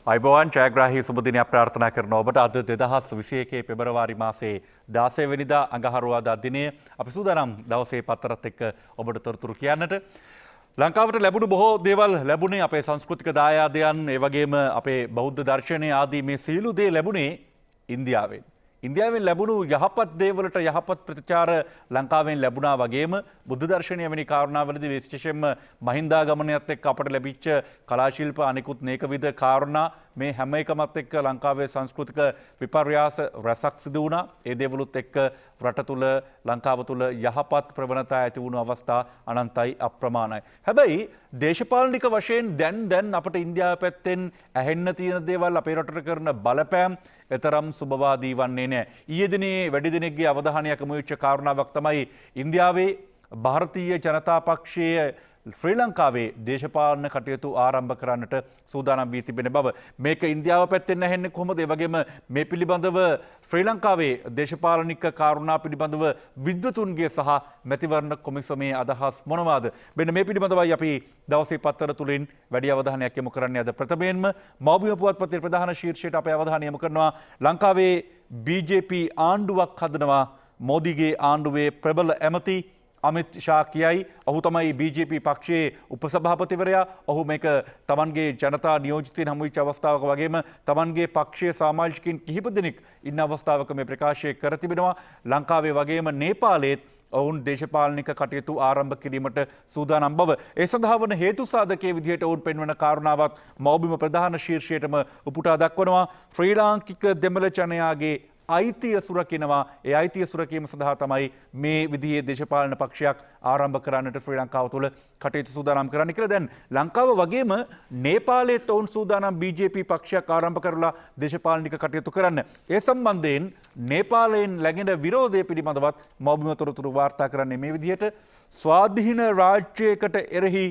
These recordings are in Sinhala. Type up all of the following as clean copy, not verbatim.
අයිබෝවන් ජයග්‍රාහී සුබ දිනයක් ප්‍රාර්ථනා කරන ඔබට අද 2021 පෙබරවාරි මාසයේ 16 වෙනිදා අඟහරුවාදා දිනයේ අපි සූදානම් දවසේ පත්තරත් එක්ක ඔබට තොරතුරු කියන්නට. ලංකාවට ලැබුණු බොහෝ දේවල් ලැබුණේ අපේ සංස්කෘතික දායාදයන් ඒ වගේම අපේ බෞද්ධ දර්ශනය ආදී මේ සියලු දේ ලැබුණේ ඉන්දියාවෙන්. ඉන්දියාවෙන් ලැබුණු යහපත් දේවලට යහපත් ප්‍රතිචාර ලංකාවෙන් ලැබුණා වගේම බුද්ධ දර්ශනය වැනි කාරණාවලදී විශේෂයෙන්ම මහින්දාගමනයත් එක්ක අපට ලැබිච්ච කලා ශිල්ප අනිකුත් මේකවිධ කාරණා මේ හැම එකමත් එක්ක ලංකාවේ සංස්කෘතික විපර්යාස රැසක් සිදු වුණා. ඒ දේවලුත් එක්ක රට තුල ලංකාව තුල යහපත් ප්‍රවණතා ඇති වුණු අවස්ථා අනන්තයි අප්‍රමාණයි. හැබැයි දේශපාලනික වශයෙන් දැන් අපට ඉන්දියාව පැත්තෙන් ඇහෙන්න තියෙන දේවල් අපේ රටට කරන බලපෑම් එතරම් සුබවාදී වන්නේ නැහැ. ඊයේ දිනේ වැඩි දෙනෙක්ගේ අවධානයක් යොමු වෙච්ච කාරණාවක් තමයි ඉන්දියාවේ ಭಾರತೀಯ ජනතා පක්ෂයේ ශ්‍රී ලංකාවේ දේශපාලන කටයුතු ආරම්භ කරන්නට සූදානම් වී තිබෙන බව. මේක ඉන්දියාව පැත්තෙන් ඇහෙන්නේ කොහොමද? ඒ වගේම මේ පිළිබඳව ශ්‍රී ලංකාවේ දේශපාලනික කාරණා පිළිබඳව විද්වතුන්ගේ සහ මැතිවරණ කොමිසමේ අදහස් මොනවාද? මෙන්න මේ පිළිබඳවයි අපි දවසේ පත්තර තුලින් වැඩි අවධානයක් යොමු කරන්නේ. අද ප්‍රථමයෙන්ම මෞබිම පුවත්පතේ ප්‍රධාන ශීර්ෂයට අපේ අවධානය යොමු කරනවා. ලංකාවේ BJP ආණ්ඩුවක් හදනවා. මෝදීගේ ආණ්ඩුවේ ප්‍රබල ඇමති අමිත් ෂා කියයි. ඔහු තමයි BJP පක්ෂයේ උපසභාපතිවරයා. ඔහු මේක තමන්ගේ ජනතා නියෝජිතයින් හමු වෙච්ච අවස්ථාවක වගේම තමන්ගේ පක්ෂයේ සමාජිකයින් කිහිප දෙනෙක් ඉන්න අවස්ථාවක මේ ප්‍රකාශය කර තිබෙනවා. ලංකාවේ වගේම නේපාලයේත් ඔවුන් දේශපාලනික කටයුතු ආරම්භ කිරීමට සූදානම් බව. ඒ සඳහා වන හේතු සාධකයේ විදිහට ඔවුන් පෙන්වන කාරණාවත් මෞබිම ප්‍රධාන ශීර්ෂයටම උපුටා දක්වනවා. ශ්‍රී ලාංකික දෙමළ ජනයාගේ අයිතිය සුරකිනවා. ඒ අයිතිය සුරකීම සඳහා තමයි මේ විදිහේ දේශපාලන පක්ෂයක් ආරම්භ කරන්නට ශ්‍රී ලංකාව තුළ කටයුතු සූදානම් කරන්න කියලා. දැන් ලංකාව වගේම නේපාලයේත් ඔවුන් සූදානම් BJP පක්ෂයක් ආරම්භ කරලා දේශපාලනික කටයුතු කරන්න. ඒ සම්බන්ධයෙන් නේපාලයෙන් läගෙන විරෝධය පිළිබඳවත් මෞබිම තොරතුරු වාර්තා කරන්නේ මේ විදිහට. ස්වාධීන රාජ්‍යයකට එරෙහි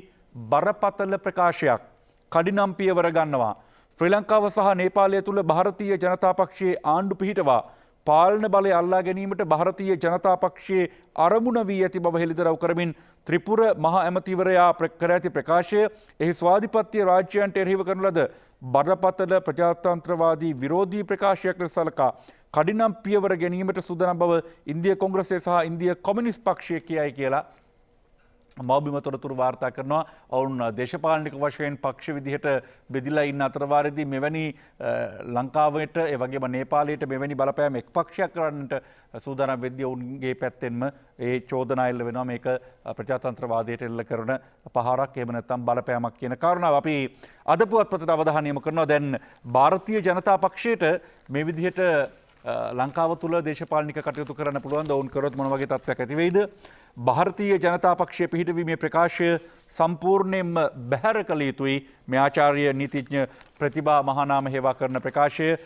බරපතල ප්‍රකාශයක් කඩිනම් පියවර ගන්නවා. ශ්‍රී ලංකාව සහ නේපාලය තුළ ಭಾರತೀಯ ජනතා පක්ෂයේ ආණ්ඩු පිහිටවා පාලන බලය අල්ලා ගැනීමට ಭಾರತೀಯ ජනතා පක්ෂයේ අරමුණ වී ඇති බව හෙළිදරව් කරමින් ත්‍රිපුර මහ ඇමතිවරයා කර ඇති ප්‍රකාශය එහි ස්වාධිපත්‍ය රාජ්‍යයන්ට එරෙහිව කරන ලද බරපතල ප්‍රජාතන්ත්‍රවාදී විරෝධී ප්‍රකාශයක් ලෙස සලකා කඩිනම් පියවර ගැනීමට සූදානම් බව ඉන්දිය කොංග්‍රසය සහ ඉන්දිය කොමියුනිස්ට් පක්ෂය කියයි කියලා මෞබිම තොරතුරු වාර්තා කරනවා. ඔවුන් දේශපාලනික වශයෙන් පක්ෂ විදිහට බෙදිලා ඉන්න අතරවාරදී මෙවැනි ලංකාවට ඒ වගේම නේපාලයට මෙවැනි බලපෑම් එක් පක්ෂයක් කරන්නට සූදානම් වෙද්දී ඔවුන්ගේ පැත්තෙන්ම ඒ චෝදනා එල්ල වෙනවා. මේක ප්‍රජාතන්ත්‍රවාදයට එල්ල කරන පහරක් එහෙම නැත්නම් බලපෑමක් කියන කාරණාව අපි අද පුවත්පතට අවධානය යොමු කරනවා. දැන් ಭಾರತೀಯ ජනතා පක්ෂයට මේ විදිහට ලංකාව තුළ දේශපාලනික කටයුතු කරන්න පුළුවන්. ඔවුන් කරොත් මොන වගේ තත්ත්වයක් ඇති වෙයිද? ಭಾರತೀಯ ජනතා පක්ෂයේ පිහිටවීමේ ප්‍රකාශය සම්පූර්ණයෙන්ම බැහැර කළ යුතුයි. මේ ආචාර්ය නීතිඥ ප්‍රතිභා මහානාම හේවා කරන ප්‍රකාශය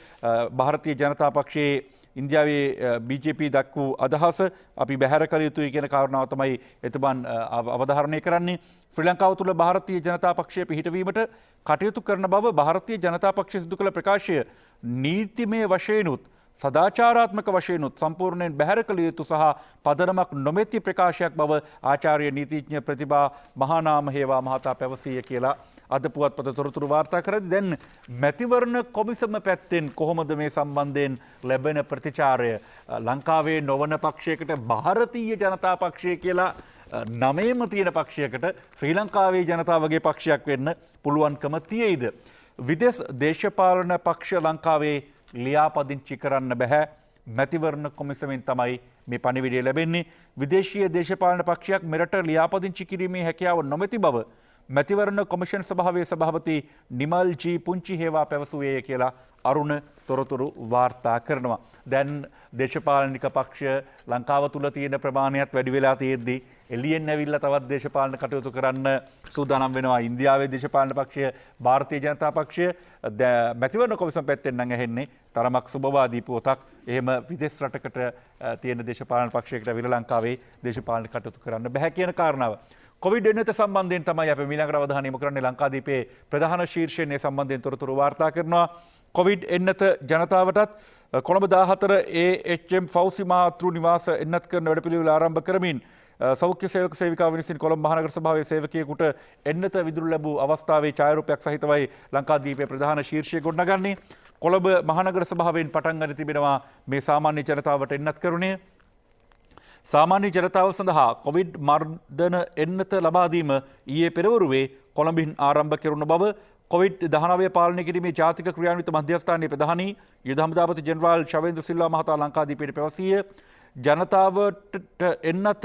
ಭಾರತೀಯ ජනතා පක්ෂයේ ඉන්දියාවේ BJP දක්වූ අදහස අපි බැහැර කළ යුතුයි කියන කාරණාව තමයි එතුමන් අවධාරණය කරන්නේ. ශ්‍රී ලංකාව තුළ ಭಾರತೀಯ ජනතා පක්ෂයේ පිහිටවීමට කටයුතු කරන බව ಭಾರತೀಯ ජනතා පක්ෂය සිදු කළ ප්‍රකාශය නීතිමය වශයෙන්ුත් සදාචාරාත්මක වශයෙන්ුත් සම්පූර්ණයෙන් බැහැර කළ යුතු සහ පදනමක් නොමැති ප්‍රකාශයක් බව ආචාර්ය නීතිඥ ප්‍රතිභා මහානාම හේවා මහතා පැවසීය කියලා අද පුවත්පත තොරතුරු වාර්තා කරද්දී දැන් මැතිවරණ කොමිසම පැත්තෙන් කොහොමද මේ සම්බන්ධයෙන් ලැබෙන ප්‍රතිචාරය? ලංකාවේ නොවන පක්ෂයකට ಭಾರತೀಯ ජනතා පක්ෂය කියලා නමේම තියෙන පක්ෂයකට ශ්‍රී ලංකාවේ ජනතාවගේ පක්ෂයක් වෙන්න පුළුවන්කම තියෙයිද? විදේශ දේශපාලන පක්ෂ ලංකාවේ ලියාපදිංචි කරන්න බැහැ. මැතිවරණ කොමිසමෙන් තමයි මේ පණිවිඩය ලැබෙන්නේ. විදේශීය දේශපාලන පක්ෂයක් මෙරට ලියාපදිංචි කිරීමේ හැකියාව නොමැති බව මැතිවරණ කොමිෂන් සභාවේ සභාපති නිමල් ජී පුංචි හේවා පැවසුවේ කියලා අරුණ තොරතුරු වාර්තා කරනවා. දැන් දේශපාලනික පක්ෂ ලංකාව තුළ තියෙන ප්‍රමාණයත් වැඩි වෙලා තියෙද්දී එළියෙන් ඇවිල්ලා තවත් දේශපාලන කටයුතු කරන්න සූදානම් වෙනවා. ඉන්දියාවේ දේශපාලන පක්ෂය ಭಾರತೀಯ ජනතා පක්ෂය මැතිවරණ කොමිසම පැත්තෙන් නම් ඇහෙන්නේ තරමක් සුබවාදී පුවතක්. එහෙම විදේශ රටකට තියෙන දේශපාලන පක්ෂයකට විල ලංකාවේ දේශපාලන කටයුතු කරන්න බැහැ කියන කාරණාව. කොවිඩ් එන්නත සම්බන්ධයෙන් තමයි අපි ඊළඟට අවධානය යොමු කරන්නේ. ලංකාදීපේ ප්‍රධාන ශීර්ෂයෙන් මේ සම්බන්ධයෙන් තොරතුරු වාර්තා කරනවා. කොවිඩ් එන්නත ජනතාවටත් කොළඹ 14 AHM ෆෞසි මාතෘ නිවාස එන්නත් කරන වැඩපිළිවෙල ආරම්භ කරමින් සෞඛ්‍ය සේවක සේවිකාව විසින් කොළඹ මහනගර සභාවේ සේවකයෙකුට එන්නත විදුරු ලැබූ අවස්ථාවේ ඡායාරූපයක් සහිතවයි ලංකාදීපයේ ප්‍රධාන ශීර්ෂය ගොඩනගන්නේ. කොළඹ මහනගර සභාවෙන් පටන් ගන්න තිබෙනවා මේ සාමාන්‍ය ජනතාවට එන්නත් කරුණේ. සාමාන්‍ය ජනතාව සඳහා කොවිඩ් මර්ධන එන්නත ලබා දීම ඊයේ පෙරවරුවේ කොළඹින් ආරම්භ කෙරුණ බව කොවිඩ්-19 පාලනය කිරීමේ ජාතික ක්‍රියාන්විත මධ්‍යස්ථානයේ ප්‍රධානී යුද හමුදාපති ජෙනරාල් ශවේන්ද්‍ර සිල්වා මහතා ලංකාදීපයට පැවසිය. ජනතාවට එන්නත්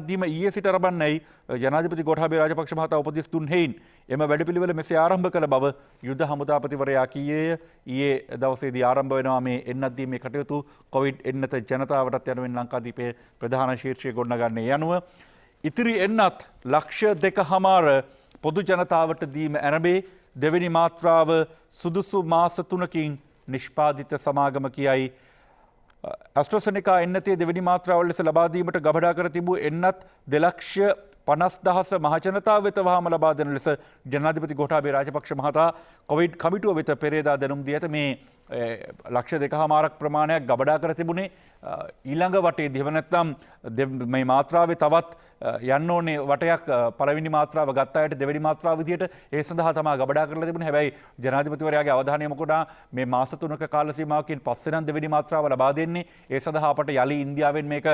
දීම ඊයේ සිට ආරම්භයි ජනාධිපති ගෝඨාභය රාජපක්ෂ මහතා උපදෙස් දුන් හේයින් එම වැඩපිළිවෙල මෙසේ ආරම්භ කළ බව යුද හමුදාපතිවරයා කීයේය. ඊයේ දවසේදී ආරම්භ වෙනවා මේ එන්නත් දීමේ කටයුතු. කොවිඩ් එන්නත ජනතාවටත් යනුවෙන් ලංකාදීපයේ ප්‍රධාන ශීර්ෂය ගොඩනගන්නේ යනුව ඉතිරි එන්නත් ලක්ෂ 2.5 පොදු ජනතාවට දීම ඇරඹේ. දෙවෙනි මාත්‍රාව සුදුසු මාස 3කින් නිෂ්පාදිත සමාගම කියයි. ඇස්ට්‍රාසෙනෙකා එන්නතේ දෙවෙනි මාත්‍රාව ලෙස ලබා දීමට ගබඩා කර තිබූ එන්නත් 2,50,000 මහජනතාව වෙත වහාම ලබා දෙන ලෙස ජනාධිපති ගෝඨාභය රාජපක්ෂ මහතා කොවිඩ් කමිටුව වෙත පෙරේදා දැනුම් දී ඇත. මේ ලක්ෂ 2.5 ප්‍රමාණයක් ගබඩා කර තිබුණේ ඊළඟ වටේදී. එහෙම නැත්නම් මේ මාත්‍රාවේ තවත් යන්න ඕනේ වටයක් පළවෙනි මාත්‍රාව ගත්ත අයට දෙවෙනි මාත්‍රාව විදියට ඒ සඳහා තමයි ගබඩා කරලා තිබුණේ. හැබැයි ජනාධිපතිවරයාගේ අවධානය යොමු කරා මේ මාස 3ක කාල සීමාවකින් පස්සේ නම් දෙවෙනි මාත්‍රාව ලබා දෙන්නේ. ඒ සඳහා අපට යලි ඉන්දියාවෙන් මේක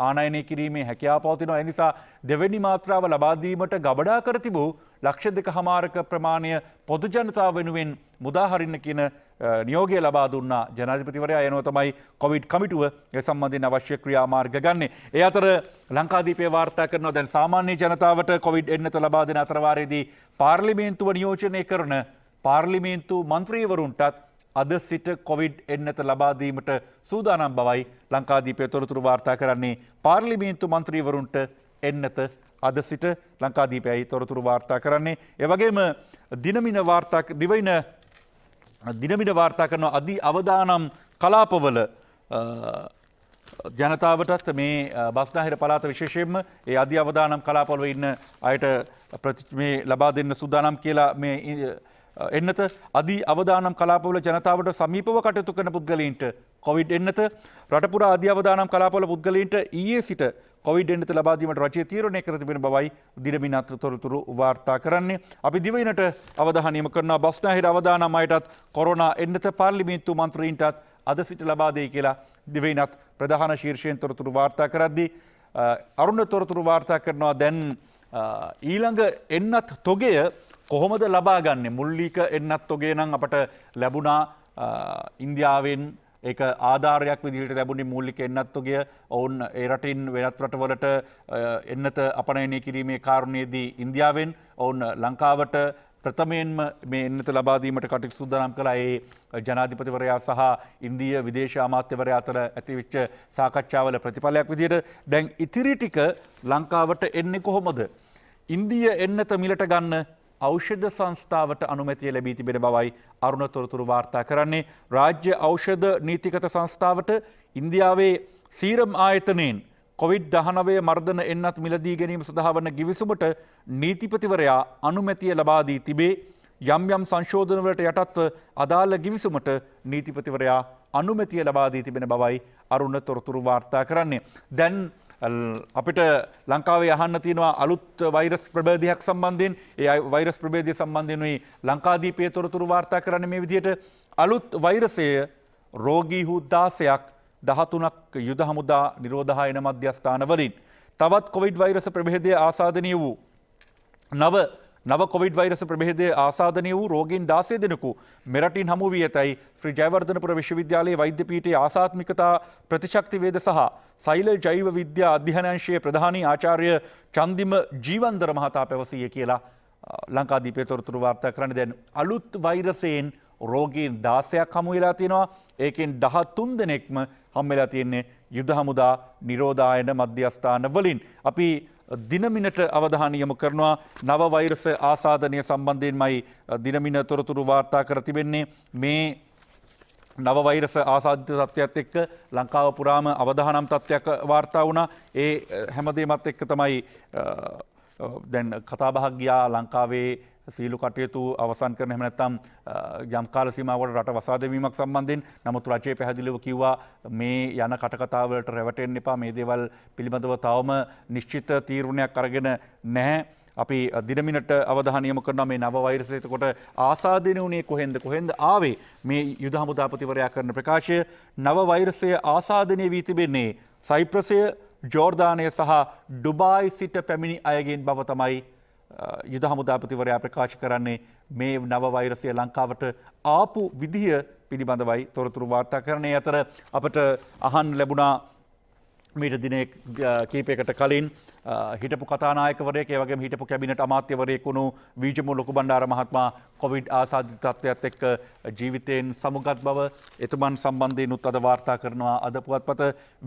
ආනයනය කිරීමේ හැකියාව පවතිනවා. ඒ නිසා දෙවෙනි මාත්‍රාව ලබා දීමට ගබඩා කර තිබූ ලක්ෂ 2.5ක ප්‍රමාණය පොදු ජනතාව වෙනුවෙන් මුදා හරින්න කියන නියෝගය ලබා දුන්නා ජනාධිපතිවරයා. එනවා තමයි කොවිඩ් කමිටුව ඒ සම්බන්ධයෙන් අවශ්‍ය ක්‍රියාමාර්ග ගන්නේ. ඒ අතර ලංකාදීපයේ වාර්තා කරනවා දැන් සාමාන්‍ය ජනතාවට කොවිඩ් එන්නත ලබා දෙන අතරවාරයේදී පාර්ලිමේන්තුව නියෝජනය කරන පාර්ලිමේන්තු මන්ත්‍රීවරුන්ටත් අද සිට කොවිඩ් එන්නත ලබා දීමට සූදානම් බවයි ලංකාදීපයේ තොරතුරු වාර්තා කරන්නේ. පාර්ලිමේන්තු මන්ත්‍රීවරුන්ට එන්නත අද සිට ලංකාදීපයයි තොරතුරු වාර්තා කරන්නේ. ඒ වගේම දිනමින වාර්තා කරන අධි අවදානම් කලාපවල ජනතාවටත් මේ බස්නාහිර පළාත විශේෂයෙන්ම ඒ අධි අවදානම් කලාපවල ඉන්න අයට මේ ලබා දෙන්න සූදානම් කියලා මේ එන්නත අධි අවදානම් කලාපවල ජනතාවට සමීපව කටයුතු කරන පුද්ගලයින්ට කොවිඩ් එන්නත රට පුරා අධි අවදානම් කලාපවල පුද්ගලයින්ට ඊයේ සිට කොවිඩ් එන්නත ලබා දීමට රජය තීරණය කර තිබෙන බවයි දිනමිනත් තොරතුරු වාර්තා කරන්නේ. අපි දිවයිනට අවධානය යොමු කරනවා බස්නාහිර අවදානම් අයටත් කොරෝනා එන්නත පාර්ලිමේන්තු මන්ත්‍රීන්ටත් අද සිට ලබා දෙයි කියලා දිවයිනත් ප්‍රධාන ශීර්ෂයෙන් තොරතුරු වාර්තා කරද්දී අරුණ තොරතුරු වාර්තා කරනවා දැන් ඊළඟ එන්නත් තොගය කොහොමද ලබා ගන්නේ? මුල්ලික එන්නත් තොගය නම් අපට ලැබුණා ඉන්දියාවෙන් ඒක ආධාරයක් විදිහට ලැබුණේ මූලික එන්නත් තොගය. ඔවුන් ඒ රටින් වෙනත් රටවලට එන්නත අපනයනය කිරීමේ කාරණේදී ඉන්දියාවෙන් ඔවුන් ලංකාවට ප්‍රථමයෙන්ම මේ එන්නත ලබා දීමට කටයුතු සූදානම් කළා. ඒ ජනාධිපතිවරයා සහ ඉන්දීය විදේශ අමාත්‍යවරයා අතර ඇතිවෙච්ච සාකච්ඡාවල ප්‍රතිඵලයක් විදිහට දැන් ඉතිරි ටික ලංකාවට එන්නේ කොහොමද? ඉන්දීය එන්නත මිලට ගන්න ඖෂධ සංස්ථාවට අනුමැතිය ලැබී තිබෙන බවයි අරුණ තොරතුරු වාර්තා කරන්නේ. රාජ්‍ය ඖෂධ නීතිගත සංස්ථාවට ඉන්දියාවේ සීරම් ආයතනයෙන් කොවිඩ්-19 මර්ධන එන්නත් මිලදී ගැනීම සඳහා වන ගිවිසුමට නීතිපතිවරයා අනුමැතිය ලබා දී තිබේ. යම් යම් සංශෝධනවලට යටත්ව අදාළ ගිවිසුමට නීතිපතිවරයා අනුමැතිය ලබා දී තිබෙන බවයි අරුණ තොරතුරු වාර්තා කරන්නේ. දැන් අපිට ලංකාවේ අහන්න තියෙනවා අලුත් වෛරස් ප්‍රභේදයක් සම්බන්ධයෙන්. ඒ වෛරස් ප්‍රභේදය සම්බන්ධයෙන් ලංකාදීපයේ තොරතුරු වාර්තා කරන්නේ මේ විදිහට. අලුත් වෛරසය රෝගීහු 16ක් 13ක් යුද හමුදා නිරෝධායන මධ්‍යස්ථාන වලින් තවත් කොවිඩ් වෛරස ප්‍රභේදය ආසාදනය වූ නව කොවිඩ් වෛරස ප්‍රභේදය ආසාදනය වූ රෝගීන් 16 දෙනෙකු මෙරටින් හමු වී ඇතැයි ශ්‍රී ජයවර්ධනපුර විශ්වවිද්‍යාලයේ වෛද්‍ය පීඨයේ ආසාත්මිකතා ප්‍රතිශක්තිවේද සහ සෛල ජෛව විද්‍යා අධ්‍යයනාංශයේ ප්‍රධානී ආචාර්ය චන්දිම ජීවන්දර මහතා පැවසීය කියලා ලංකාදීපයේ තොරතුරු වාර්තා කරන්නේ. දැන් අලුත් වෛරසයෙන් රෝගීන් 16ක් හමු වෙලා තියෙනවා. ඒකෙන් 13 දෙනෙක්ම හමු වෙලා තියෙන්නේ යුද හමුදා නිරෝධායන මධ්‍යස්ථාන වලින්. අපි දිනමිනට අවධානය යොමු කරනවා නව වෛරස ආසාදනය සම්බන්ධයෙන්මයි දිනමින තොරතුරු වාර්තා කර තිබෙන්නේ. මේ නව වෛරස ආසාදිත තත්ත්වයක් එක්ක ලංකාව පුරාම අවදානම් තත්ත්වයක් වාර්තා වුණා. ඒ හැමදේමත් එක්ක තමයි දැන් කතාබහක් ගියා ලංකාවේ සීලු කටයුතු අවසන් කරන එහෙම නැත්නම් යම් කාල සීමාවකට රට වසා දැමීමක් සම්බන්ධයෙන් නමුත් රජයේ පැහැදිලිව කිව්වා මේ යන කටකතා වලට රැවටෙන්න එපා මේ දේවල් පිළිබඳව තවම නිශ්චිත තීරණයක් අරගෙන නැහැ. අපි දිනමිනට අවධානය යොමු කරනවා මේ නව වෛරසය. එතකොට ආසාදනය වුණේ කොහෙන්ද ආවේ මේ යුද හමුදාපතිවරයා කරන ප්‍රකාශය. නව වෛරසය ආසාදනය වී තිබෙන්නේ සයිප්‍රසය, ජෝර්දානය සහ ඩුබායි සිට පැමිණි අයගෙන් බව තමයි යුද හමුදාපතිවරයා ප්‍රකාශ කරන්නේ. මේ නව වෛරසය ලංකාවට ආපු විදිහ පිළිබඳවයි තොරතුරු වාර්තා කරන්නේ. අතර අපට අහන්න ලැබුණා මීට දින කීපයකට කලින් හිටපු කතානායකවරයෙක් ඒ වගේම හිටපු කැබිනට් අමාත්‍යවරයෙක් වුණු වීජමු ලොකුබණ්ඩාර මහත්මයා කොවිඩ් ආසාදිත තත්ත්වයට එක්ක ජීවිතයෙන් සමුගත් බව එතුමන් සම්බන්ධයෙන් උත් අද වාර්තා කරනවා. අද පුවත්පත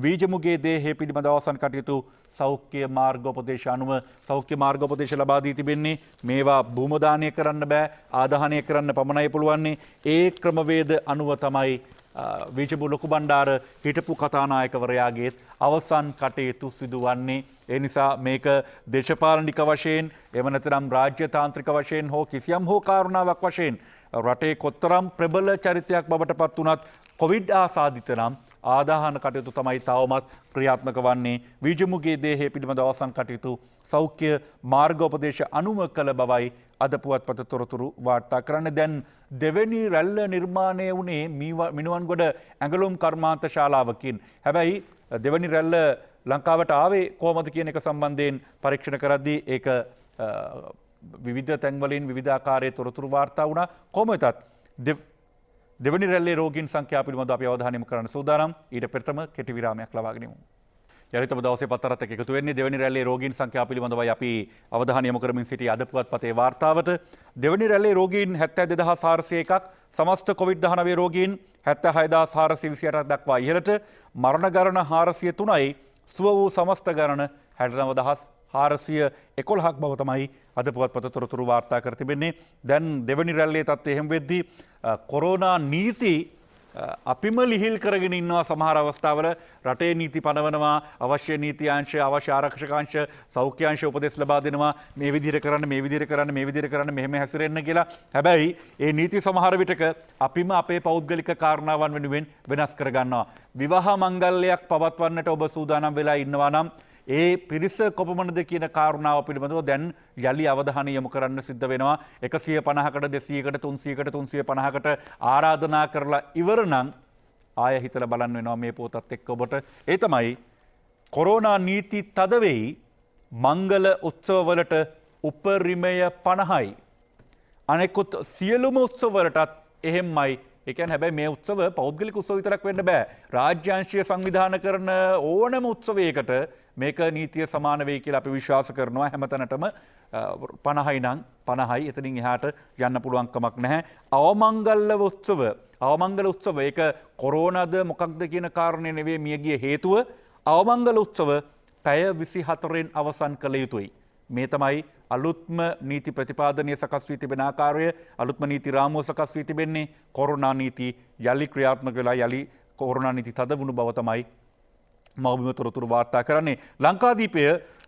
වීජමුගේ දේහය පිළිබඳ අවසන් කටයුතු සෞඛ්‍ය මාර්ගෝපදේශ අනුව සෞඛ්‍ය මාර්ගෝපදේශ ලබා දී තිබෙන්නේ. මේවා භූමදානය කරන්න බෑ, ආදාහනය කරන්න පමණයි පුළුවන්නේ. ඒ ක්‍රමවේද අනුව තමයි වීජමු ලොකුබණ්ඩාර හිටපු කතානායකවරයාගේත් අවසන් කටයුතු සිදුවන්නේ. ඒ නිසා මේක දේශපාලනික වශයෙන් එම නැත්නම් රාජ්‍ය තාන්ත්‍රික වශයෙන් හෝ කිසියම් හෝ කාරණාවක් වශයෙන් රටේ කොතරම් ප්‍රබල චරිතයක් බවට පත් වුණත් කොවිඩ් ආසාදිත නම් ආදාහන කටයුතු තමයි තවමත් ක්‍රියාත්මක වන්නේ. වීජමුගේ දේහය පිළිබඳ අවසන් කටයුතු සෞඛ්‍ය මාර්ගෝපදේශ අනුව කළ බවයි අද පුවත්පත තොරතුරු වාර්තා කරන්නේ. දැන් දෙවැනි රැල්ල නිර්මාණය වුණේ මිනුවන්ගොඩ ඇඟලුම් කර්මාන්ත ශාලාවකින්. හැබැයි දෙවැනි රැල්ල ලංකාවට ආවේ කොහොමද කියන එක සම්බන්ධයෙන් පරීක්ෂණ කරද්දී ඒක විවිධ තැන්වලින් විවිධාකාරයේ තොරතුරු වාර්තා වුණා. කොහොම වෙතත් දෙවැනි රැල්ලේ රෝගීන් සංඛ්‍යාව පිළිබඳව අපි අවධානය යොමු කරන්න සූදානම්. ඊට පෙරතම කෙටි විරාමයක් ලබාගෙන යමු. යරිතම දවසේ පත්තරත් එක්ක එකතු වෙන්නේ දෙවැනි රැල්ලේ රෝගීන් සංඛ්‍යාව පිළිබඳවයි අපි අවධානය යොමු කරමින් සිටි අද පුවත්පතේ වාර්තාවට. දෙවැනි රැල්ලේ රෝගීන් 72401ක්, සමස්ත COVID-19 රෝගීන් 76428ක් දක්වා ඉහළට, මරණ ගණන 403යි, සුව වූ සමස්ත ගණන 69411ක් බව තමයි අද පුවත්පත තොරතුරු වාර්තා කර තිබෙන්නේ. දැන් දෙවැනි රැල්ලේ තත්ත්වය එහෙම වෙද්දී කොරෝනා නීති අපිම ලිහිල් කරගෙන ඉන්නවා. සමහර අවස්ථාවල රටේ නීති පනවනවා, අවශ්‍ය නීති අංශ, අවශ්‍ය ආරක්ෂක අංශ, සෞඛ්‍ය අංශ උපදෙස් ලබා දෙනවා. මේ විදිහට කරන්න, මේ විදිහට කරන්න, මේ විදිහට කරන්න, මෙහෙම හැසිරෙන්න කියලා. හැබැයි ඒ නීති සමහර විටක අපිම අපේ පෞද්ගලික කාරණාවන් වෙනුවෙන් වෙනස් කර ගන්නවා. විවාහ මංගල්‍යයක් පවත්වන්නට ඔබ සූදානම් වෙලා ඉන්නවා නම් ඒ පිරිස කොපමණද කියන කාරණාව පිළිබඳව දැන් යලි අවධානය යොමු කරන්න සිද්ධ වෙනවා. 150කට 200කට 300කට 350කට ආරාධනා කරලා ඉවර නම් ආය හිතලා බලන්න වෙනවා මේ පොතත් එක්ක ඔබට. ඒ තමයි කොරෝනා නීති තද වෙයි, මංගල උත්සවවලට උපරිමය 50යි. අනෙකුත් සියලුම උත්සවවලටත් එහෙම්මයි. ඒ කියන්නේ හැබැයි මේ උත්සව පෞද්ගලික උත්සව විතරක් වෙන්න බෑ. රාජ්‍යාංශීය සංවිධානය කරන ඕනම උත්සවයකට මේක නීතිය සමාන වෙයි කියලා අපි විශ්වාස කරනවා. හැමතැනටම 50යි නම් 50යි. එතනින් එහාට යන්න පුළුවන් කමක් නැහැ. අවමංගල උත්සව ඒක කොරෝනාද මොකක්ද කියන කාරණේ නෙවෙයි මියගිය හේතුව. අවමංගල උත්සව පැය 24න් අවසන් කළ යුතුයි. මේ තමයි අලුත්ම නීති ප්‍රතිපාදනය සකස් වී තිබෙන ආකාරය. අලුත්ම නීති රාමුව සකස් වී තිබෙන්නේ. කොරෝනා නීති යලි ක්‍රියාත්මක වෙලා යලි කොරෝනා නීති තද වුණු බව තමයි මවබිම තොරතුරු වාර්තා කරන්නේ. ලංකාදීපය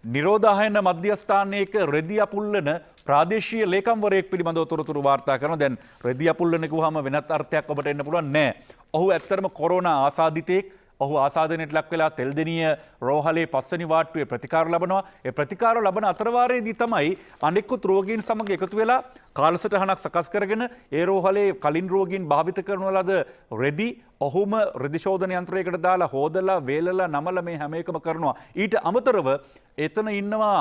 නිරෝධායන මධ්‍යස්ථානයක රෙදි අපුල්ලන ප්‍රාදේශීය ලේකම්වරයෙක් පිළිබඳව තොරතුරු වාර්තා කරනවා. දැන් රෙදි අපුල්ලන කිව්වහම වෙනත් අර්ථයක් ඔබට එන්න පුළුවන් නෑ. ඔහු ඇත්තටම කොරෝනා ආසාදිතයෙක්. ඔහු ආසාදනයට ලක් වෙලා තෙල්දෙනිය රෝහලේ 5 වෙනි වාට්ටුවේ ප්‍රතිකාර ලබනවා. ඒ ප්‍රතිකාර ලබන අතරවාරයේදී තමයි අනෙකුත් රෝගීන් සමග එකතු වෙලා කාලසටහනක් සකස් කරගෙන ඒ රෝහලේ කලින් රෝගීන් භාවිත කරන ලද රෙදි ඔහුම රෙදි ශෝධන යන්ත්‍රයකට දාලා හොදලා වේලලා නමලා මේ හැම එකම කරනවා. ඊට අමතරව එතන ඉන්නවා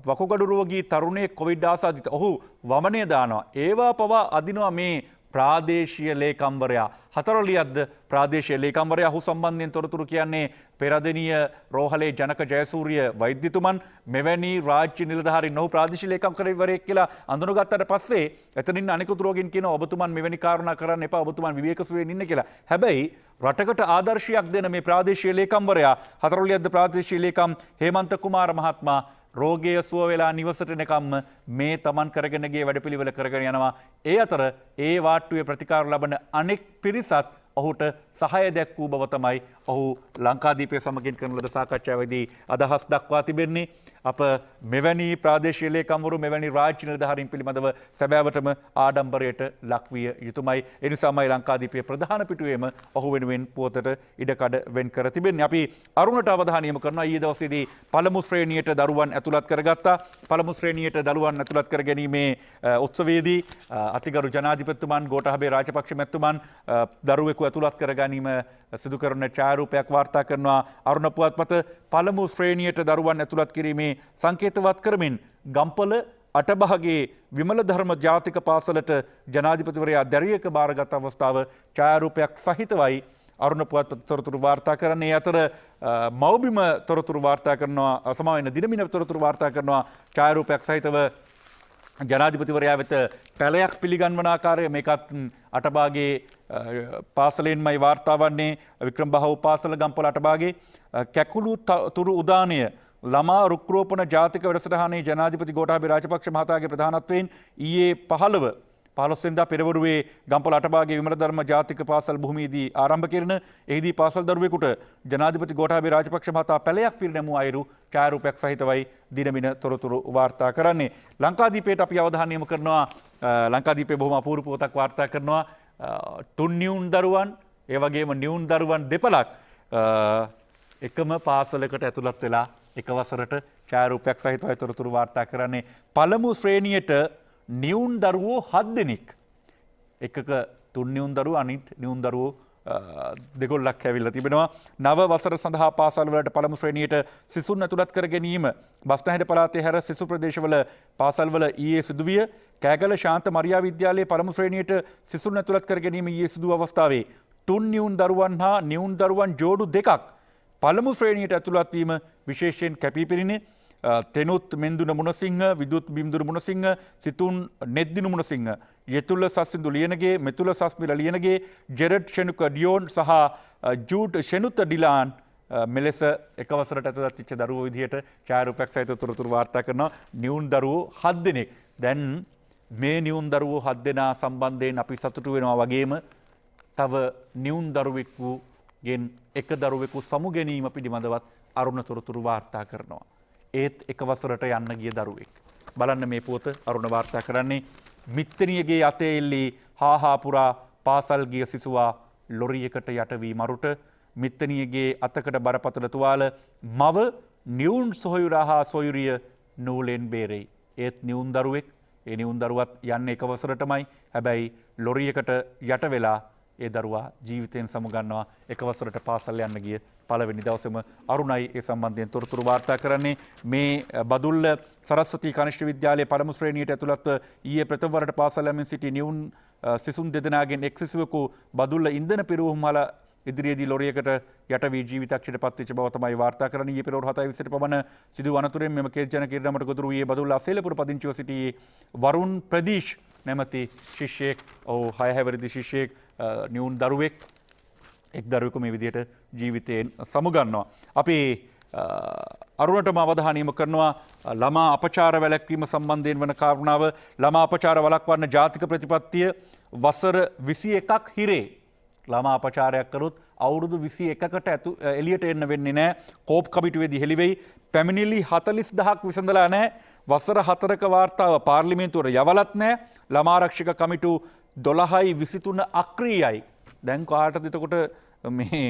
වකුගඩු රෝගී තරුණයෙක් කොවිඩ් ආසාදිත. ඔහු වමනය දානවා. ඒවා පවා අදිනවා මේ ප්‍රාදේශීය ලේකම්වරයා. හතරලියද්ද ප්‍රාදේශීය ලේකම්වරයා. ඔහු සම්බන්ධයෙන් තොරතුරු කියන්නේ පෙරදෙනිය රෝහලේ ජනක ජයසූරිය වෛද්‍යතුමන්. මෙවැනි රාජ්‍ය නිලධාරීන් ඔහු ප්‍රාදේශීය ලේකම්වරයෙක් කියලා අඳුනගත්තට පස්සේ එතනින් අනිකුත් රෝගීන් කියනවා ඔබතුමන් මෙවැනි කාරණා කරන්න එපා, ඔබතුමන් විවේක සුවයෙන් ඉන්න කියලා. හැබැයි රටකට ආදර්ශයක් දෙන මේ ප්‍රාදේශීය ලේකම්වරයා හතරලියද්ද ප්‍රාදේශීය ලේකම් හේමන්ත කුමාර මහත්මයා රෝගය සුව වෙලා නිවසට එනකම්ම මේ තමන් කරගෙන ගිය වැඩපිළිවෙල කරගෙන යනවා. ඒ අතර ඒ වාට්ටුවේ ප්‍රතිකාර ලබන අනෙක් පිරිසත් ඔහුට සහාය දැක් වූ බව තමයි ඔහු ලංකාදීපය සමගින් කරන ලද සාකච්ඡාවේදී අදහස් දක්වා තිබෙන්නේ. අප මෙවැනි ප්‍රාදේශීය ලේකම්වරු මෙවැනි රාජ්‍ය නිලධාරීන් පිළිබඳව සැබෑවටම ආඩම්බරයට ලක්විය යුතුමයි. ඒ නිසාමයි ලංකාදීපයේ ප්‍රධාන පිටුවේම ඔහු වෙනුවෙන් පුවතට ඉඩකඩ වෙන් කර තිබෙන්නේ. අපි අරුණට අවධානය යොමු කරනවා. ඊයේ දවසේදී පළමු ශ්‍රේණියට දරුවන් ඇතුළත් කරගත්තා. පළමු ශ්‍රේණියට දරුවන් ඇතුළත් කර ගැනීමේ උත්සවයේදී අතිගරු ජනාධිපතිතුමන් ගෝඨාභය රාජපක්ෂ මැතිතුමන් දරුවෙකු ඇතුළත් කර ගැනීම සිදු කරන ඡායාරූපයක් වාර්තා කරනවා. අරුණ පුවත්පත පළමු ශ්‍රේණියට දරුවන් ඇතුළත් කිරීමේ සංකේතවත් කරමින් ගම්පල අටභාගයේ විමල ධර්ම ජාතික පාසලට ජනාධිපතිවරයා දැරියක බාරගත් අවස්ථාව ඡායාරූපයක් සහිතවයි අරුණ පුවත්පත තොරතුරු වාර්තා කරන්නේ. අතර මව්බිම තොරතුරු වාර්තා කරනවා, සමාවෙන්න දිනමින තොරතුරු වාර්තා කරනවා ඡායාරූපයක් සහිතව ජනාධිපතිවරයා වෙත පැලයක් පිළිගන්වන ආකාරය. මේකත් අටභාගයේ පාසලෙන්මයි වාර්තා වන්නේ. වික්‍රම බහුව පාසල ගම්පල අටභාගයේ කැකුළු තුරු උදානය ළමා රුක්රෝපණ ජාතික වැඩසටහනේ ජනාධිපති ගෝඨාභය රාජපක්ෂ මහතාගේ ප්‍රධානත්වයෙන් ඊයේ 15 වෙනිදා පෙරවරුවේ ගම්පල අටභාගයේ විමල ධර්ම ජාතික පාසල් භූමියේදී ආරම්භ කෙරෙන එහිදී පාසල් දරුවෙකුට ජනාධිපති ගෝඨාභය රාජපක්ෂ මහතා පැලයක් පිරිනැමූ අයුරු ඡායාරූපයක් සහිතවයි දිනමින තොරතුරු වාර්තා කරන්නේ. ලංකාදීපයට අපි අවධානය යොමු කරනවා. ලංකාදීපේ බොහොම අපූර්ව පුවතක් වාර්තා කරනවා. තුන් නිවුන් දරුවන් ඒ වගේම නිවුන් දරුවන් දෙපළක් එකම පාසලකට ඇතුළත් වෙලා එක වසරට ඡායාරූපයක් සහිතව තොරතුරු වාර්තා කරන්නේ. පළමු ශ්‍රේණියට නිවුන් දරුවෝ 7 දෙනෙක්. එකක තුන් නිවුන් දරුවෝ අනිත් නිවුන් දරුවෝ දෙගොල්ලක් ඇවිල්ලා තිබෙනවා. නව වසර සඳහා පාසල් වලට පළමු ශ්‍රේණියට සිසුන් ඇතුළත් කර ගැනීම බස්නාහිර පළාතේ හැර සිසු ප්‍රදේශවල පාසල්වල ඊයේ සිදුවිය. කෑගල ශාන්ත මරියා විද්‍යාලයේ පළමු ශ්‍රේණියට සිසුන් ඇතුළත් කර ගැනීම ඊයේ සිදු අවස්ථාවේ තුන් නිවුන් දරුවන් හා නිවුන් දරුවන් ජෝඩු දෙකක් පළමු ශ්‍රේණියට ඇතුළත් වීම විශේෂයෙන් කැපී පෙනිනේ. තෙනුත් මෙන්දුන මුණසිංහ, විදුත් බිම්දුරු මුණසිංහ, සිතුන් නෙද්දිනු මුණසිංහ, යෙතුල්ල සස්සිඳු ලියනගේ, මෙතුල සස්මිල ලියනගේ, ජෙරඩ් ෂෙනුක ඩියෝන් සහ ජූඩ් ෂෙනුත ඩිලාන් මෙලෙස එක වසරට ඇතුළත් වෙච්ච දරුවෝ විදිහට ඡායාරූපයක් සහිත තොරතුරු වාර්තා කරනවා. නිවුන් දරුවෝ 7 දෙනෙක්. දැන් මේ නිවුන් දරුවෝ 7 දෙනා සම්බන්ධයෙන් අපි සතුටු වෙනවා වගේම තව නිවුන් දරුවෙකුගෙන් එක දරුවෙකු සමු ගැනීම පිළිබඳවත් අරුණ තොරතුරු වාර්තා කරනවා. ඒත් එක වසරට යන්න ගිය දරුවෙක්. බලන්න මේ පුවත අරුණ වාර්තා කරන්නේ. මිත්තනියගේ අතේ එල්ලී හාහා පුරා පාසල් ගිය සිසුවා ලොරියකට යට වී මරුට. මිත්තනියගේ අතකට බරපතල තුවාල මව නිවුන් සොහොයුරා හා සොයුරිය නූලෙන් බේරෙයි. ඒත් නිවුන් දරුවෙක්. ඒ නිවුන් දරුවත් යන්නේ එක වසරටමයි. හැබැයි ලොරියකට යට වෙලා ඒ දරුවා ජීවිතයෙන් සමුගන්නවා. එක වසරට පාසල් යන්න ගිය පළවෙනි දවසේම අරුණයි ඒ සම්බන්ධයෙන් තොරතුරු වාර්තා කරන්නේ. මේ බදුල්ල සරස්වති කනිෂ්ඨ විද්‍යාලයේ පළමු ශ්‍රේණියට ඇතුළත්ව ඊයේ ප්‍රථම වරට පාසල් යමින් සිටි නිවුන් සිසුන් දෙදෙනාගෙන් එක් සිසුවෙකු බදුල්ල ඉන්ධන පිරවුම්හල ඉදිරියේදී ලොරියකට යට වී ජීවිතක්ෂයට පත්වෙච්ච බව තමයි වාර්තා කරන්නේ. ඊයේ පෙරවරු 7:20ට පමණ සිදු අනතුරෙන් මෙම කේජන කිරණමට ගොදුරු ඊයේ බදුල්ල අසේලපුර පදිංචිව සිටි වරුන් ප්‍රදීෂ් නැමැති ශිෂ්‍යයෙක්, ඔහු 6 හැවිරිදි ශිෂ්‍යයෙක්, නිවුන් දරුවෙක්, එක් දරුවෙකු මේ විදිහට ජීවිතයෙන් සමුගන්නවා. අපි අරුණටම අවධානය යොමු කරනවා ළමා අපචාර වැළැක්වීම සම්බන්ධයෙන් වන කාරණාව. ළමා අපචාර වළක්වන්න ජාතික ප්‍රතිපත්තිය වසර 21ක් හිරේ. ළමා අපචාරයක් කළොත් අවුරුදු 21කට එළියට එන්න වෙන්නේ නැහැ. කෝප් කමිටුවේදී හෙළිවෙයි. පැමිණිලි 40000ක් විසඳලා නැහැ. වසර 4ක වාර්තාව පාර්ලිමේන්තුවට යවලත් නැහැ. ළමා ආරක්ෂක කමිටු 12/23 අක්‍රියයි. දැන් කාටද එතකොට මේ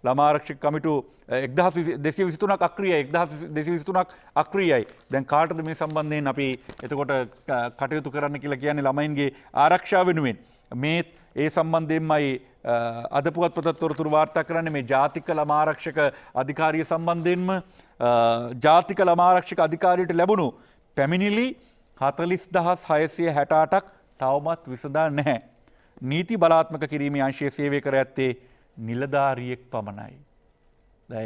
ළමා ආරක්ෂක කමිටු 1223ක් අක්‍රියයි, 1223ක් අක්‍රියයි. දැන් කාටද මේ සම්බන්ධයෙන් අපි එතකොට කටයුතු කරන්න කියලා කියන්නේ ළමයින්ගේ ආරක්ෂාව වෙනුවෙන්. මේ ඒ සම්බන්ධයෙන්මයි අද පුවත්පත තොරතුරු වාර්තා කරන්නේ. මේ ජාතික ළමා ආරක්ෂක අධිකාරිය සම්බන්ධයෙන්ම ජාතික ළමා ආරක්ෂක අධිකාරියට ලැබුණු පැමිණිලි 40668ක් තවමත් විසඳා නැහැ. නීති බලාත්මක කිරීමේ අංශයේ සේවය කර ඇත්තේ නිලධාරියෙක් පමණයි.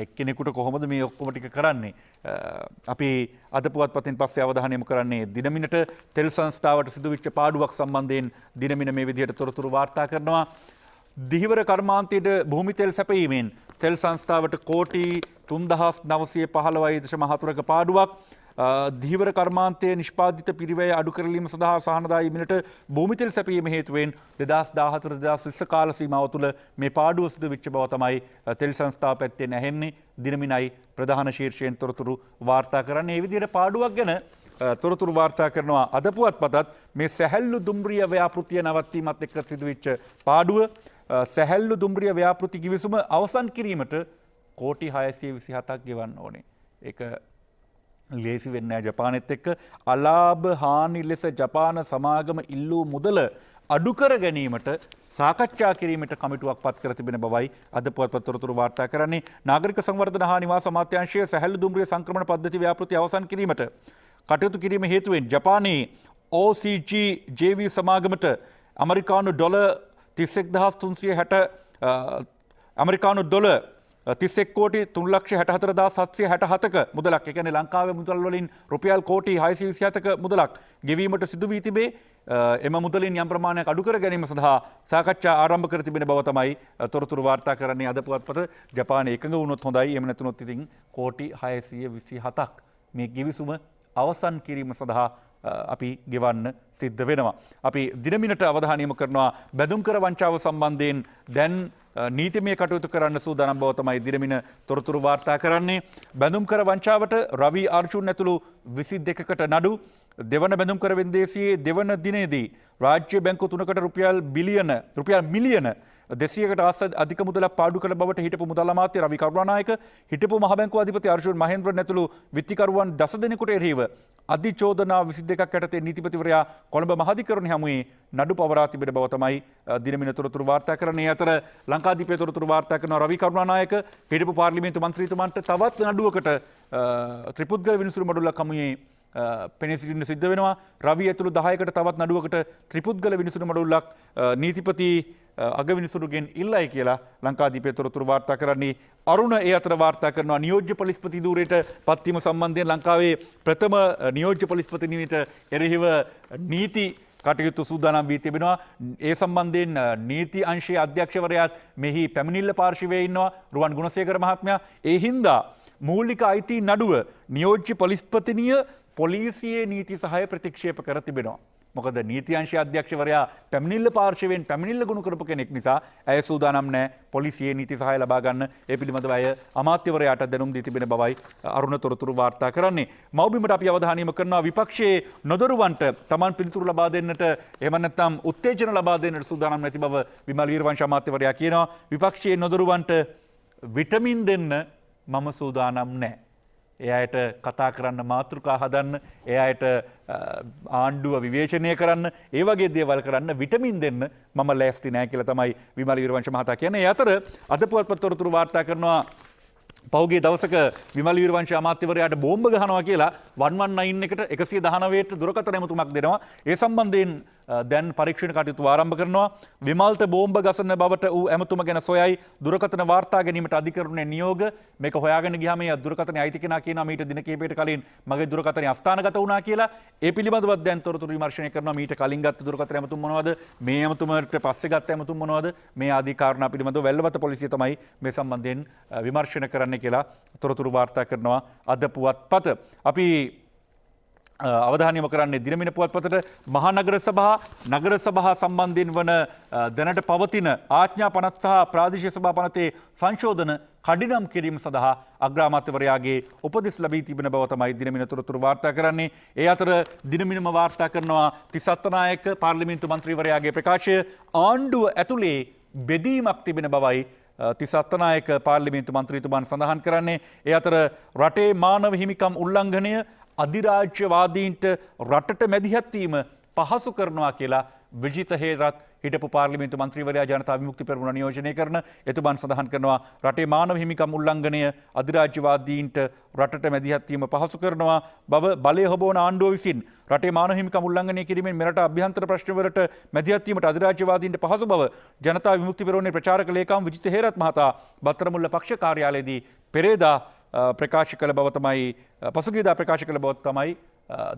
එක්කෙනෙකුට කොහොමද මේ ඔක්කොම ටික කරන්නේ? අපි අද පුවත්පතින් පස්සේ අවධානය යොමු කරන්නේ දිනමිනට තෙල් සංස්ථාවට සිදුවිච්ච පාඩුවක් සම්බන්ධයෙන් දිනමින මේ විදිහට තොරතුරු වාර්තා කරනවා. දිහිවර කර්මාන්තයට භූමි තෙල් සැපයීමෙන් තෙල් සංස්ථාවට කෝටි 3915.4ක පාඩුවක්. ධීවර කර්මාන්තයේ නිෂ්පාදිත පිරිවැය අඩු කරලීම සඳහා සහනදායී මිලට භූමි තෙල් සැපීම හේතුවෙන් 2014-2020 කාල සීමාව තුළ මේ පාඩුව සිදු වෙච්ච බව තමයි තෙල් සංස්ථාව පැත්තෙන් ඇහෙන්නේ. දිනමිනයි ප්‍රධාන ශීර්ෂයෙන් තොරතුරු වාර්තා කරන්නේ. මේ විදිහට පාඩුවක් ගැන තොරතුරු වාර්තා කරනවා අද පුවත්පතත්. මේ සැහැල්ලු දුම්රිය ව්‍යාපෘතිය නවත්වීමත් එක්ක සිදුවෙච්ච පාඩුව. සැහැල්ලු දුම්රිය ව්‍යාපෘති කිවිසුම අවසන් කිරීමට කෝටි 627ක් ගෙවන්න ඕනේ. ඒක ලේසි වෙන්නේ නැහැ ජපානෙත් එක්ක. අලාභ හානි ලෙස ජපාන සමාගම ඉල්ලූ මුදල අඩු කර ගැනීමට සාකච්ඡා කිරීමට කමිටුවක් පත් කර තිබෙන බවයි අද පුවත්පත් තොරතුරු වාර්තා කරන්නේ. නාගරික සංවර්ධන හා නිවාස අමාත්‍යාංශය සැහැල්ලු දුම්රිය සංක්‍රමණ පද්ධති ව්‍යාපෘති අවසන් කිරීමට කටයුතු කිරීම හේතුවෙන් ජපානයේ OCG JV සමාගමට ඇමරිකානු ඩොලර් 31360 ඇමරිකානු ඩොලර් 31 කෝටි 3,64,767ක මුදලක්, ඒ කියන්නේ ලංකාවේ මුදල් වලින් රුපියල් කෝටි 627ක මුදලක් ගෙවීමට සිදු වී තිබේ. එම මුදලින් යම් ප්‍රමාණයක් අඩු කර ගැනීම සඳහා සාකච්ඡා ආරම්භ කර තිබෙන බව තමයි තොරතුරු වාර්තා කරන්නේ අද පුවත්පත. ජපානයේ එකඟ වුණොත් හොඳයි, එහෙම නැතුනොත් ඉතින් කෝටි 627ක් මේ ගිවිසුම අවසන් කිරීම සඳහා අපි ගෙවන්න සිද්ධ වෙනවා. අපි දිනමිනට අවධානය යොමු කරනවා බැදුම් කර වංචාව සම්බන්ධයෙන් දැන් නීතිමය කටයුතු කරන්න සූදානම් බව තමයි දිනමින තොරතුරු වාර්තා කරන්නේ. බැදුම් කර වංචාවට රවි අර්ජුන් ඇතුළු 22කට නඩු. දෙවන බැදුම් කර වෙන්දේසියේ දෙවන දිනේදී රාජ්‍ය බැංකු 3කට රුපියල් මිලියන 200කට අධික මුදලක් පාඩු කළ බවට හිටපු මුදල් අමාත්‍ය රවි කරුණානායක, හිටපු මහ බැංකුව අධිපති අර්ජුන් මහේන්ද්‍රන් ඇතුළු විත්තිකරුවන් 10 දෙනෙකුට එරෙහිව අධිචෝදනා 22ක් යටතේ නීතිපතිවරයා කොළඹ මහාධිකරණ හමුවේ නඩු පවරා තිබෙන බව තමයි දිනමින තොරතුරු වාර්තා කරන්නේ. අතර ලංකාදීපේ තොරතුරු වාර්තා කරන රවි කරුණානායක හිටපු පාර්ලිමේන්තු මන්ත්‍රීතුමන්ට තවත් නඩුවකට ත්‍රිපුද්ගල විනිසුරු මඩුල්ලක් හමුවේ පෙනී සිටින්න සිද්ධ වෙනවා. රවි ඇතුළු 10කට තවත් නඩුවකට ත්‍රිපුද්ගල විනිසුරු මඩුල්ලක් නීතිපති අගවිනිසුරුගෙන් ඉල්ලයි කියලා ලංකාදීපේ තොරතුරු වාර්තා කරන්නේ. අරුණ ඒ අතර වාර්තා කරනවා නියෝජ්‍ය පොලිස්පති ධූරයට පත්වීම සම්බන්ධයෙන් ලංකාවේ ප්‍රථම නියෝජ්‍ය පොලිස්පතිනියට එරෙහිව නීති කටයුතු සූදානම් වී තිබෙනවා. ඒ සම්බන්ධයෙන් නීති අංශයේ අධ්‍යක්ෂවරයාත් මෙහි පැමිණිල්ල පාර්ශවයේ ඉන්නවා රුවන් ගුණසේකර මහත්මයා. ඒ හින්දා මූලික අයිති නඩුව නියෝජ්‍ය පොලිස්පතිනිය පොලිසියේ නීති සහාය ප්‍රතික්ෂේප කර තිබෙනවා. මොකද නීති අංශයේ අධ්‍යක්ෂවරයා පැමිණිල්ල පාර්ශවයෙන් පැමිණිල්ල ගොනු කරපු කෙනෙක් නිසා ඇය සූදානම් නැහැ පොලිසියේ නීති සහාය ලබා ගන්න. ඒ පිළිබඳව ඇය අමාත්‍යවරයාට දැනුම් දී තිබෙන බවයි අරුණ තොරතුරු වාර්තා කරන්නේ. මව්බිමට අපි අවධානය යොමු කරනවා විපක්ෂයේ නොදරුවන්ට Taman පිළිතුරු ලබා දෙන්නට එහෙම නැත්නම් උත්තේජන ලබා දෙන්නට සූදානම් නැති බව විමල් වීරවංශ අමාත්‍යවරයා කියනවා. විපක්ෂයේ නොදරුවන්ට විටමින් දෙන්න මම සූදානම් නැහැ. ඒ අයට කතා කරන්න මාතෘකා හදන්න, ඒ අයට ආණ්ඩුව විවේචනය කරන්න, ඒ වගේ දේවල් කරන්න විටමින් දෙන්න මම ලෑස්ති නැහැ කියලා තමයි විමල් වීරවංශ මහතා කියන්නේ. ඒ අතර අද පුවත්පත් තොරතුරු වාර්තා කරනවා පෞගේ දවසක විමල් වීරවංශ අමාත්‍යවරයාට බෝම්බ ගහනවා කියලා 119 එකට 119ට දුරකථන ඇමතුමක් දෙනවා. ඒ සම්බන්ධයෙන් දැන් පරීක්ෂණ කටයුතු ආරම්භ කරනවා. විමල්ට බෝම්බ ගසන බවට ඌ ඇමතුම ගැන සොයයි දුරකථන වාර්තා ගැනීමට අධිකරණයේ නියෝග. මේක හොයාගෙන ගියාම මේ දුරකථනයේ අයිති කෙනා කියනවා මීට දින කිහිපයකට කලින් මගේ දුරකථනය අස්ථානගත වුණා කියලා. ඒ පිළිබඳව දැන් තොරතුරු විමර්ශනය කරනවා. මීට කලින් ගත්ත දුරකථන ඇමතුම් මොනවද? මේ ඇමතුමට පස්සේ ගත්ත ඇමතුම් මොනවද? මේ ආදී කාරණා පිළිබඳව වැල්ලවත පොලිසිය තමයි මේ සම්බන්ධයෙන් විමර්ශන කරන්න කියලා තොරතුරු වාර්තා කරනවා අද පුවත්පත. අපි අවධානය යොමු කරන්නේ දිනමින පුවත්පතට මහනගර සභා සම්බන්ධයෙන් වන දැනට පවතින ආඥා පනත් සහ ප්‍රාදේශීය සභා පනතේ සංශෝධන කඩිනම් කිරීම සඳහා අග්‍රාමාත්‍යවරයාගේ උපදෙස් ලැබී තිබෙන බව තමයි දිනමින තොරතුරු වාර්තා කරන්නේ. ඒ අතර දිනමිනම වාර්තා කරනවා තිස්ස අත්තනායක පාර්ලිමේන්තු මන්ත්‍රීවරයාගේ ප්‍රකාශය ආණ්ඩුව ඇතුලේ බෙදීමක් තිබෙන බවයි තිස්ස අත්තනායක පාර්ලිමේන්තු මන්ත්‍රීතුමන් සඳහන් කරන්නේ. ඒ අතර රටේ මානව හිමිකම් උල්ලංඝනය අධිරාජ්‍යවාදීන්ට රටට මැදිහත් වීම පහසු කරනවා කියලා විජිත හේරත් හිටපු පාර්ලිමේන්තු මන්ත්‍රීවරයා ජනතා විමුක්ති පෙරමුණ නියෝජනය කරන එතුමන් සඳහන් කරනවා රටේ මානව හිමිකම් උල්ලංඝනය අධිරාජ්‍යවාදීන්ට රටට මැදිහත් වීම පහසු කරනවා බව බලය හොබවන ආණ්ඩුව විසින් රටේ මානව හිමිකම් උල්ලංඝනය කිරීමෙන් මෙරට අභ්‍යන්තර ප්‍රශ්නවලට මැදිහත් වීමට අධිරාජ්‍යවාදීන්ට පහසු බව ජනතා විමුක්ති පෙරමුණේ ප්‍රචාරක ලේකම් විජිත හේරත් මහතා බත්තරමුල්ල පක්ෂ කාර්යාලයේදී පෙරේදා ප්‍රකාශ කළ බව තමයි පසුගියදා ප්‍රකාශ කළ බව තමයි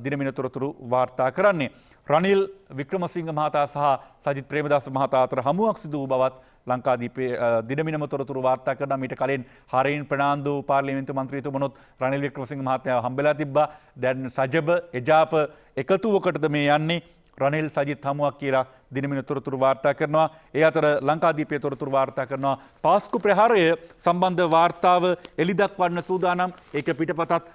දිනමින තොරතුරු වාර්තා කරන්නේ. රනිල් වික්‍රමසිංහ මහතා සහ සජිත් ප්‍රේමදාස මහතා අතර හමුවක් සිදු වූ බවත් ලංකාදීපයේ දිනමිනම තොරතුරු වාර්තා කරනවා. මීට කලින් හරින් ප්‍රනාන්දු පාර්ලිමේන්තු මන්ත්‍රීතුමනොත් රනිල් වික්‍රමසිංහ මහත්මයා හම්බෙලා තිබ්බා. දැන් සජබ එජාප එකතුවකටද මේ යන්නේ. රනිල් සජිත් හමුවක් කියලා දිනමින තොරතුරු වාර්තා කරනවා. ඒ අතර ලංකාදීපයේ තොරතුරු වාර්තා කරනවා. පාස්කු ප්‍රහාරය සම්බන්ධ වාර්තාව එළිදක්වන්න සූදානම්. ඒක පිටපතත්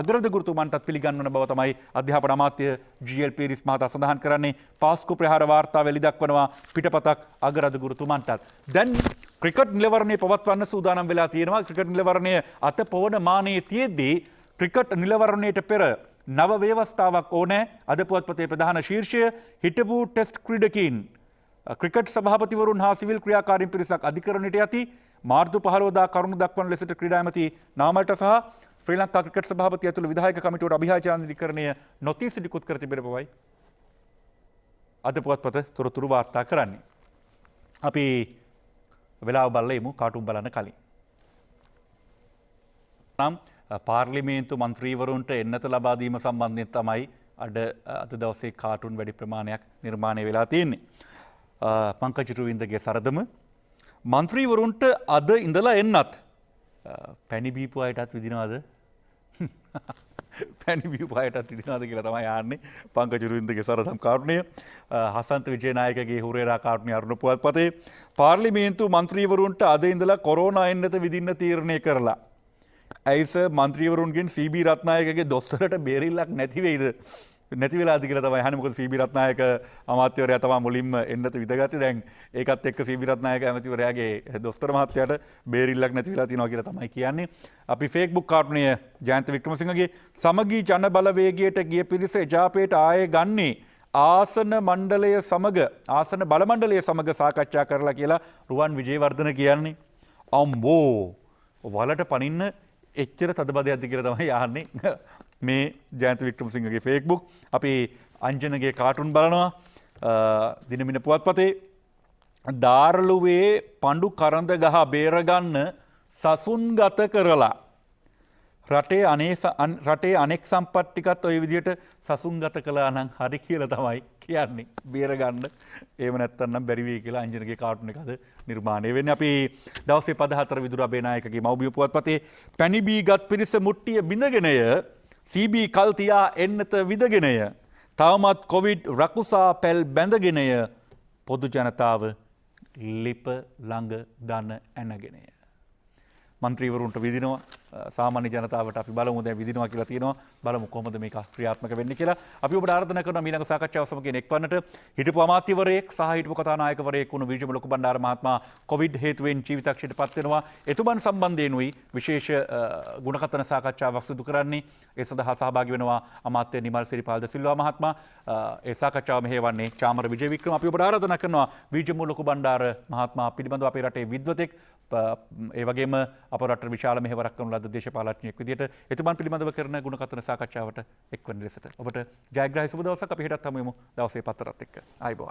අග්‍රද ගුරුතුමන්ටත් පිළිගන්වන බව තමයි අධ්‍යාපන අමාත්‍ය ජී.එල්. පීරිස් මහතා සඳහන් කරන්නේ. පාස්කු ප්‍රහාර වාර්තාව එළිදක්වනවා පිටපතක් අග්‍රද ගුරුතුමන්ටත්. දැන් ක්‍රිකට් නිලවරණය පවත්වන්න සූදානම් වෙලා තියෙනවා. ක්‍රිකට් නිලවරණය අතපොවන මානයේ තියෙද්දී ක්‍රිකට් නිලවරණයට පෙර නව ව්‍යවස්ථාවක් ඕනෑ. අද පුවත්පතේ ප්‍රධාන ශීර්ෂය හිටපු ටෙස්ට් ක්‍රීඩකීන් ක්‍රිකට් සභාපතිවරුන් හා සිවිල් ක්‍රියාකාරීන් පිරිසක් අධිකරණයට යති. මාර්තු 15 දා කරුණු දක්වන ලෙසට ක්‍රීඩා ඇමති නාමල්ට සහ ශ්‍රී ලංකා ක්‍රිකට් සභාපතිය ඇතුළු විධායක කමිටුවට අභියාචනාධිකරණය නොතීස් ඉදිරිපත් කර තිබෙන බවයි අද පුවත්පත තොරතුරු වාර්තා කරන්නේ. අපි වෙලාව බලලා ඉමු කාටුන් බලන්න කලින්. පාර්ලිමේන්තු මන්ත්‍රීවරුන්ට එන්නත ලබා දීම සම්බන්ධයෙන් තමයි අද දවසේ කාටුන් වැඩි ප්‍රමාණයක් නිර්මාණය වෙලා තියෙන්නේ. පංකජ රුවින්දගේ සරදම මන්ත්‍රීවරුන්ට අද ඉඳලා එන්නත් පැණි බීපු අයටත් විදිනවද? පැණි බීපු අයටත් විදිනවද කියලා තමයි ආන්නේ පංකජ රුවින්දගේ සරදම් කාටුනය. හසන්ත විජේනායකගේ හුරේරා කාටුනේ අරුණ පුවත්පතේ පාර්ලිමේන්තු මන්ත්‍රීවරුන්ට අද ඉඳලා කොරෝනා එන්නත විදින්න තීරණය කරලා. ඇයිස මන්ත්‍රීවරුන්ගෙන් සීබී රත්නායකගේ දොස්තරට බේරිල්ලක් නැති වෙයිද? නැති වෙලාද කියලා තමයි අහන්නේ. මොකද සීබී රත්නායක අමාත්‍යවරයා තමයි මුලින්ම එන්නත විදගත්තේ. දැන් ඒකත් එක්ක සීබී රත්නායක ඇමතිවරයාගේ දොස්තර මහත්තයාට බේරිල්ලක් නැති වෙලා තියෙනවා කියලා තමයි කියන්නේ. අපි Facebook කාටුනය ජයන්ත වික්‍රමසිංහගේ සමගී ජන බලවේගයට ගිය පිරිස එජාපයට ආයේ ගන්නේ ආසන බල මණ්ඩලය සමග සාකච්ඡා කරලා කියලා රුවන් විජේවර්ධන කියන්නේ. අම්බෝ වලට පනින්න එච්චර තදබදයක්ද කියලා තමයි යහන්නේ මේ ජයන්ත වික්‍රමසිංහගේ Facebook. අපි අංජනගේ කාටුන් බලනවා. දිනමින පුවත්පතේ දාරළුවේ පඬු කරඳ ගහ බේරගන්න සසුන්ගත කරලා රටේ අනෙක් සම්පත් ටිකත් ওই විදිහට සසුන්ගත කළා නම් හරි කියලා තමයි කියන්නේ. බේරගන්න එහෙම නැත්තම් නම් බැරි වෙයි කියලා අංජනගේ කාටුන් එක අද නිර්මාණය වෙන්නේ. අපි දවසේ 14 විදුර අබේනායකගේ මව්බිය පුවත්පතේ පැණි බීගත් පිරිස මුට්ටිය බිඳගෙනය සීබී කල් තියා එන්නත විදගෙනය තවමත් කොවිඩ් රකුසා පැල් බැඳගෙනය පොදු ජනතාව ලිප ළඟ දන ඇනගෙනය. මන්ත්‍රීවරුන්ට විදිනවා සාමාන්‍ය ජනතාවට අපි බලමු දැන් විදිනවා කියලා තියෙනවා. බලමු කොහොමද මේක ක්‍රියාත්මක වෙන්නේ කියලා. අපි ඔබට ආරාධනා කරනවා මීළඟ සාකච්ඡාව සමගින් එක්වන්නට. හිටපු අමාත්‍යවරයෙක් සහ හිටපු කතානායකවරයෙක් වුණු විජිම ලොකු බණ්ඩාර මහත්මයා කොවිඩ් හේතුවෙන් ජීවිතක්ෂයට පත් වෙනවා. එතුමන් සම්බන්ධයෙන්ුයි විශේෂ ගුණකථන සාකච්ඡාවක් සිදු කරන්නේ. ඒ සඳහා සහභාගී වෙනවා අමාත්‍ය නිමල් සිරිපාල් ද සිල්වා මහත්මයා. ඒ සාකච්ඡාව මෙහෙවන්නේ චාමර විජය වික්‍රම. අපි ඔබට ආරාධනා කරනවා විජිම ලොකු බණ්ඩාර මහත්මයා පිළිබඳව අපේ රටේ විද්වතෙක් ඒ වගේම අප රටට විශාල මෙහෙවරක් කරන ලද දේශපාලඥයෙක් විදිහට එතුමන් පිළිබඳව කරන ගුණකථන සාකච්ඡාවට එක්වන ලෙසට ඔබට ජයග්‍රහී සුබ දවසක්. අපි හෙටත් හමු වෙමු දවසේ පතරත් එක්ක. ආයුබෝවන්.